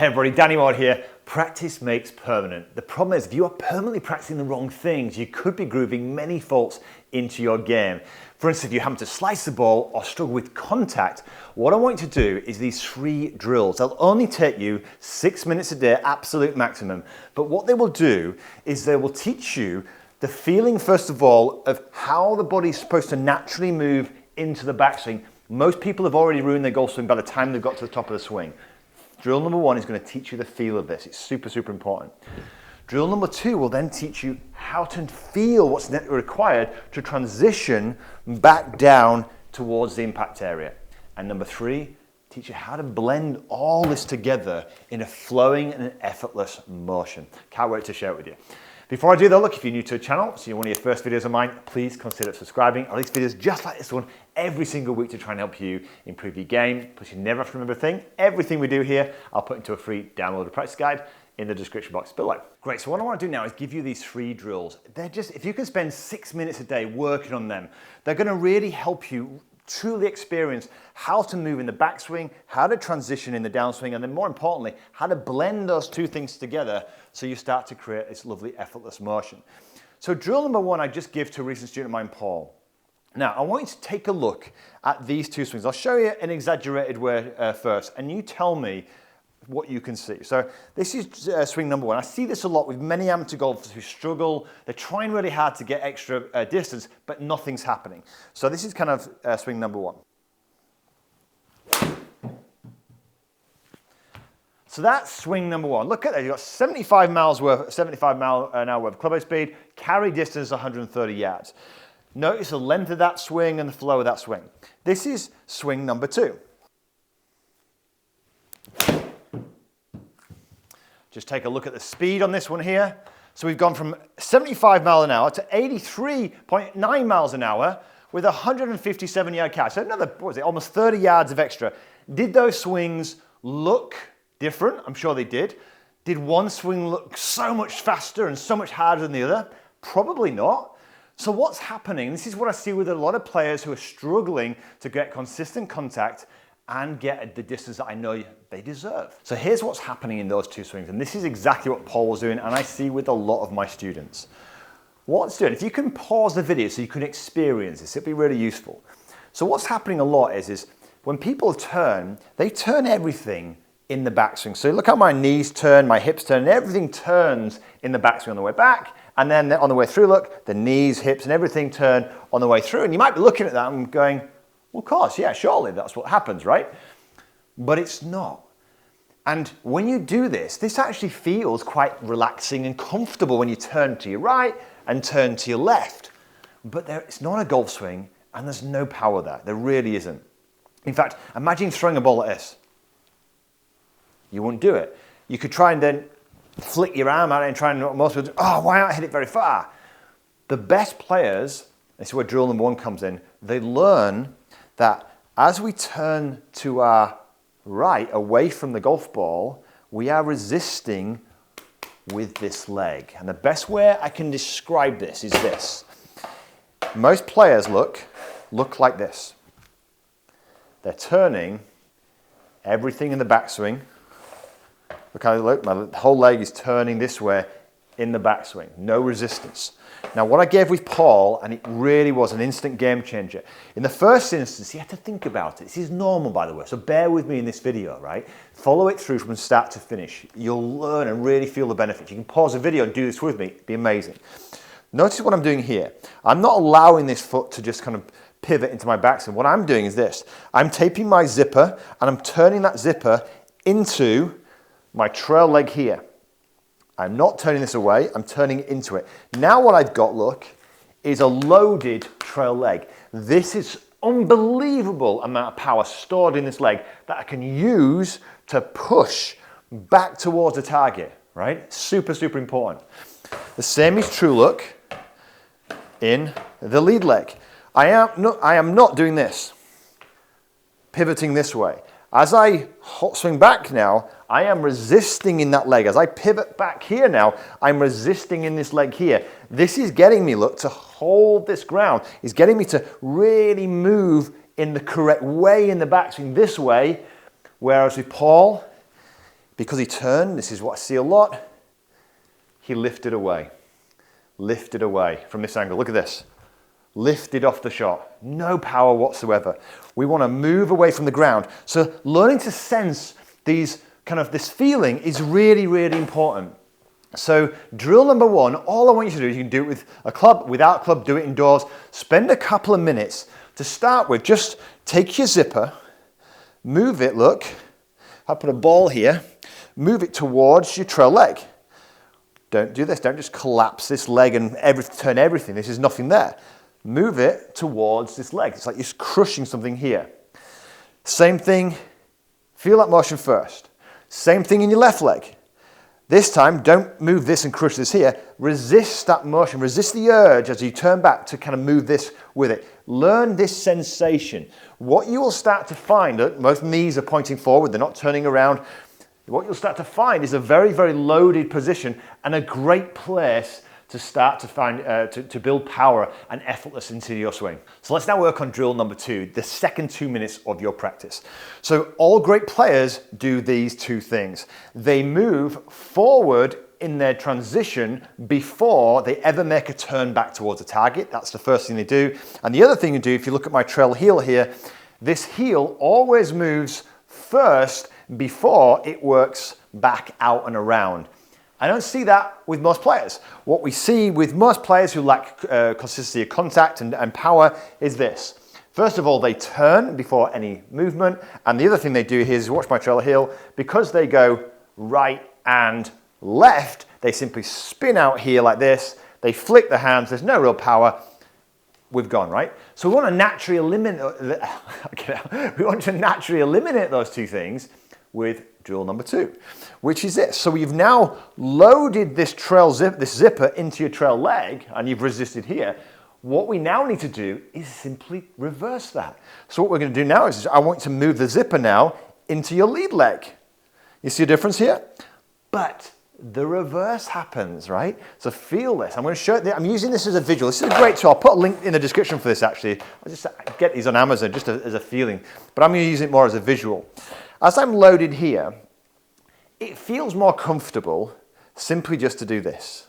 Hey everybody, Danny Maude here. Practice makes permanent. The problem is if you are permanently practicing the wrong things, you could be grooving many faults into your game. For instance, if you happen to slice the ball or struggle with contact, what I want you to do is these 3 drills. They'll only take you 6 minutes a day, absolute maximum. But what they will do is they will teach you the feeling, first of all, of how the body's supposed to naturally move into the backswing. Most people have already ruined their golf swing by the time they've got to the top of the swing. Drill number 1 is going to teach you the feel of this. It's super, super important. Drill number 2 will then teach you how to feel what's required to transition back down towards the impact area. And number 3, teach you how to blend all this together in a flowing and an effortless motion. Can't wait to share it with you. Before I do though, look, if you're new to the channel, so you're one of your first videos of mine, please consider subscribing. I release videos just like this one every single week to try and help you improve your game. Plus you never have to remember a thing. Everything we do here, I'll put into a free downloaded practice guide in the description box below. Great, so what I want to do now is give you these 3 drills. They're just, if you can spend 6 minutes a day working on them, they're going to really help you truly experience how to move in the backswing, how to transition in the downswing, and then more importantly, how to blend those 2 things together so you start to create this lovely effortless motion. So drill number 1 I just give to a recent student of mine, Paul. Now I want you to take a look at these 2 swings. I'll show you an exaggerated way first, and you tell me what you can see. So this is swing number 1. I see this a lot with many amateur golfers who struggle. They're trying really hard to get extra distance, but nothing's happening. So this is kind of swing number 1. So that's swing number 1. Look at that. You've got 75 mile an hour worth of clubhead speed, carry distance 130 yards. Notice the length of that swing and the flow of that swing. This is swing number 2. Just take a look at the speed on this one here. So we've gone from 75 miles an hour to 83.9 miles an hour with a 157 yard carry. So another, what was it, almost 30 yards of extra. Did those swings look different? I'm sure they did. Did one swing look so much faster and so much harder than the other? Probably not. So what's happening? This is what I see with a lot of players who are struggling to get consistent contact and get the distance that I know they deserve. So here's what's happening in those 2 swings, and this is exactly what Paul was doing, and I see with a lot of my students. What's doing, if you can pause the video so you can experience this, it'd be really useful. So what's happening a lot is when people turn, they turn everything in the backswing. So look how my knees turn, my hips turn, and everything turns in the backswing on the way back, and then on the way through, look, the knees, hips, and everything turn on the way through, and you might be looking at that and going, well, of course, yeah, surely that's what happens, right? But it's not. And when you do this, this actually feels quite relaxing and comfortable when you turn to your right and turn to your left. But it's not a golf swing, and there's no power there. There really isn't. In fact, imagine throwing a ball like this. You wouldn't do it. You could try and then flick your arm at it and try and most people do, oh, why not hit it very far? The best players, this is where drill number 1 comes in, they learn that as we turn to our right, away from the golf ball, we are resisting with this leg. And the best way I can describe this is this. Most players look like this. They're turning everything in the backswing. Look how they look, my whole leg is turning this way in the backswing, no resistance. Now what I gave with Paul, and it really was an instant game changer. In the first instance, he had to think about it. This is normal, by the way, so bear with me in this video, right? Follow it through from start to finish. You'll learn and really feel the benefits. You can pause the video and do this with me, it'd be amazing. Notice what I'm doing here. I'm not allowing this foot to just kind of pivot into my backswing. What I'm doing is this. I'm taping my zipper, and I'm turning that zipper into my trail leg here. I'm not turning this away, I'm turning into it. Now what I've got, look, is a loaded trail leg. This is unbelievable amount of power stored in this leg that I can use to push back towards the target, right? Super, super important. The same is true, look, in the lead leg. I am not doing this, pivoting this way. As I swing back now, I am resisting in that leg. As I pivot back here now, I'm resisting in this leg here. This is getting me, look, to hold this ground. It's getting me to really move in the correct way in the backswing, this way. Whereas with Paul, because he turned, this is what I see a lot, he lifted away from this angle. Look at this. Lifted off the shot. No power whatsoever. We want to move away from the ground. So learning to sense these this feeling is really, really important. So drill number one, all I want you to do is you can do it with a club, without a club, do it indoors. Spend a couple of minutes to start with. Just take your zipper, move it, look. I put a ball here, move it towards your trail leg. Don't do this, don't just collapse this leg and turn everything. This is nothing there. Move it towards this leg. It's like you're crushing something here. Same thing, feel that motion first. Same thing in your left leg. This time, don't move this and crush this here. Resist that motion, resist the urge as you turn back to move this with it. Learn this sensation. What you will start to find, both knees are pointing forward, they're not turning around. What you'll start to find is a very, very loaded position and a great place to start to find, to build power and effortless into your swing. So let's now work on drill number two, the second 2 minutes of your practice. So all great players do these two things. They move forward in their transition before they ever make a turn back towards a target. That's the first thing they do. And the other thing you do, if you look at my trail heel here, this heel always moves first before it works back out and around. I don't see that with most players. What we see with most players who lack consistency of contact and power is this. First of all, they turn before any movement. And the other thing they do here is watch my trail heel. Because they go right and left, they simply spin out here like this. They flick the hands. There's no real power. We've gone, right? So we want to naturally eliminate those two things with drill number two, which is this. So you've now loaded this zipper into your trail leg and you've resisted here. What we now need to do is simply reverse that. So what we're going to do now is I want you to move the zipper now into your lead leg. You see a difference here? But the reverse happens, right? So feel this. I'm going to show it. I'm using this as a visual. This is a great tool. I'll put a link in the description for this actually. I'll just get these on Amazon just as a feeling. But I'm going to use it more as a visual. As I'm loaded here, it feels more comfortable simply just to do this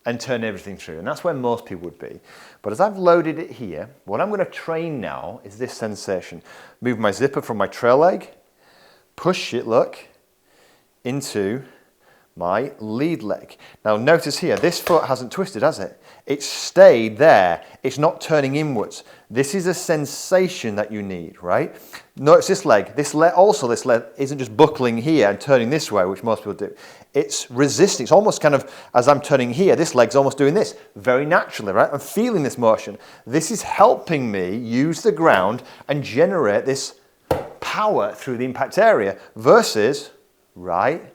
and turn everything through. And that's where most people would be. But as I've loaded it here, what I'm going to train now is this sensation. Move my zipper from my trail leg, push it, look, into my lead leg. Now notice here, this foot hasn't twisted, has it? It's stayed there. It's not turning inwards. This is a sensation that you need, right? Notice this leg. This leg isn't just buckling here and turning this way, which most people do. It's resisting. It's almost as I'm turning here, this leg's almost doing this very naturally, right? I'm feeling this motion. This is helping me use the ground and generate this power through the impact area versus right,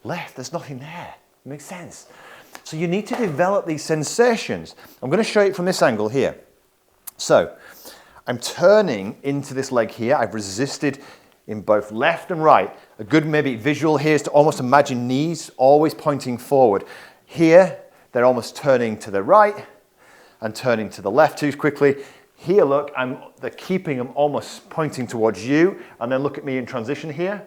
left. There's nothing there. It makes sense. So you need to develop these sensations. I'm going to show you from this angle here. So I'm turning into this leg here. I've resisted in both left and right. A good maybe visual here is to almost imagine knees always pointing forward. Here, they're almost turning to the right and turning to the left too quickly. Here, look, they're keeping them almost pointing towards you. And then look at me in transition here.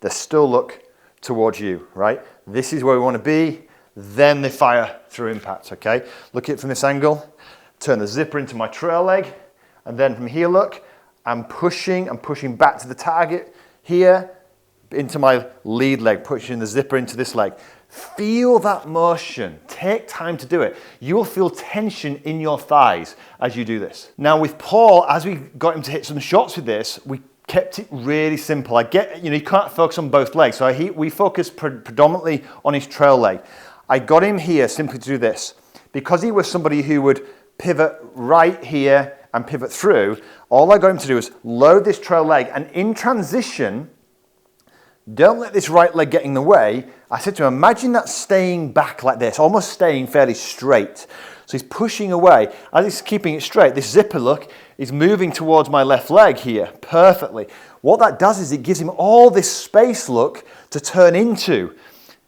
They still look towards you, right? This is where we want to be. Then they fire through impact, okay? Look at it from this angle. Turn the zipper into my trail leg. And then from here, look, I'm pushing back to the target here into my lead leg, pushing the zipper into this leg. Feel that motion. Take time to do it. You will feel tension in your thighs as you do this. Now with Paul, as we got him to hit some shots with this, we kept it really simple. I get, you can't focus on both legs. So we focused predominantly on his trail leg. I got him here simply to do this. Because he was somebody who would pivot right here and pivot through, all I got him to do is load this trail leg, and in transition, don't let this right leg get in the way. I said to him, imagine that staying back like this, almost staying fairly straight. So he's pushing away. As he's keeping it straight, this zipper, look, is moving towards my left leg here perfectly. What that does is it gives him all this space, look, to turn into,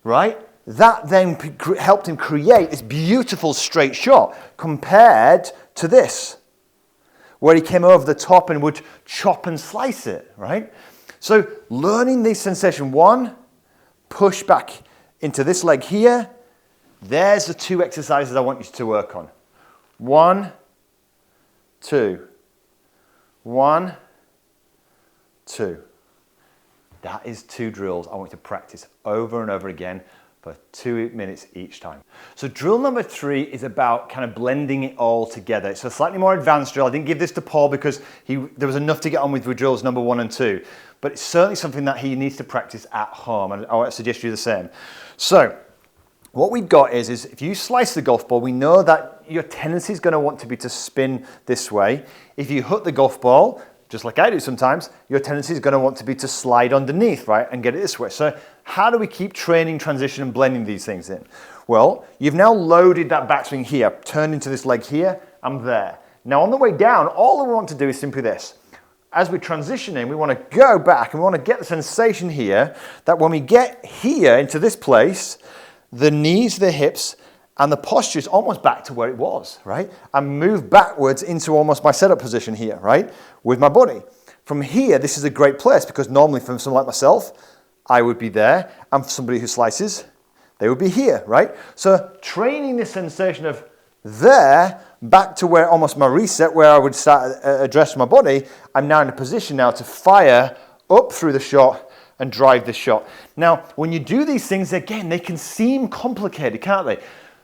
right? That then helped him create this beautiful straight shot compared to this, where he came over the top and would chop and slice it, right? So learning this sensation, one, push back into this leg here. There's the 2 exercises I want you to work on. 1, 2. 1, 2. That is 2 drills I want you to practice over and over again for 2 minutes each time. So drill number 3 is about kind of blending it all together. It's a slightly more advanced drill. I didn't give this to Paul because there was enough to get on with drills number 1 and 2. But it's certainly something that he needs to practice at home, and I suggest you do the same. So what we've got is if you slice the golf ball, we know that your tendency is going to want to be to spin this way. If you hit the golf ball, just like I do sometimes, your tendency is going to want to be to slide underneath, right, and get it this way. So how do we keep training, transition, and blending these things in? Well, you've now loaded that backswing here, turned into this leg here, I'm there. Now on the way down, all we want to do is simply this. As we transition in, we want to go back and we want to get the sensation here that when we get here into this place, the knees, the hips, and the posture is almost back to where it was, right? And move backwards into almost my setup position here, right? With my body. From here, this is a great place because normally for someone like myself, I would be there. And for somebody who slices, they would be here, right? So training this sensation of there, back to where almost my reset, where I would start addressing my body, I'm now in a position now to fire up through the shot and drive the shot. Now, when you do these things, again, they can seem complicated, can't they?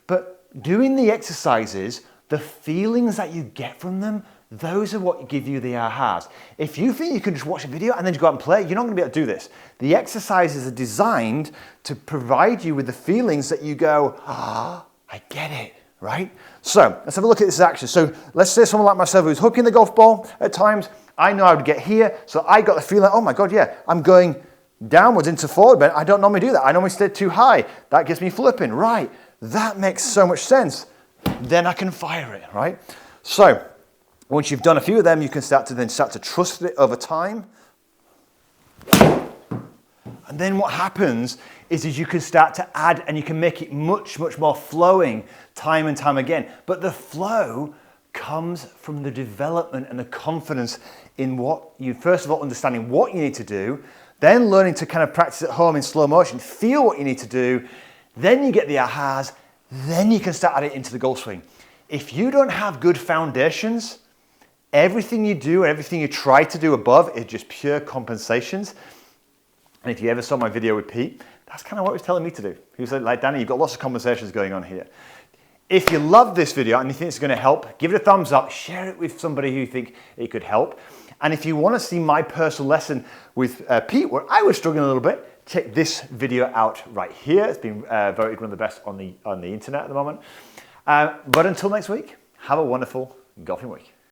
But doing the exercises, the feelings that you get from them, those are what give you the ahas. If you think you can just watch a video and then just go out and play, you're not going to be able to do this. The exercises are designed to provide you with the feelings that you go, ah, I get it, right? So let's have a look at this action. So let's say someone like myself who's hooking the golf ball at times, I know I would get here, so I got the feeling, oh my God, yeah, I'm going downwards into forward bend. I don't normally do that. I normally stay too high. That gets me flipping, right? That makes so much sense. Then I can fire it, right? So once you've done a few of them, you can start to trust it over time. And then what happens is you can start to add and you can make it much, much more flowing time and time again. But the flow comes from the development and the confidence in what you, first of all, understanding what you need to do, then learning to kind of practice at home in slow motion, feel what you need to do, then you get the ahas, then you can start adding it into the golf swing. If you don't have good foundations, everything you do and everything you try to do above is just pure compensations. And if you ever saw my video with Pete, that's kind of what he was telling me to do. He was like, Danny, you've got lots of conversations going on here. If you love this video and you think it's going to help, give it a thumbs up, share it with somebody who you think it could help. And if you want to see my personal lesson with Pete, where I was struggling a little bit, check this video out right here. It's been voted one of the best on the internet at the moment. But until next week, have a wonderful golfing week.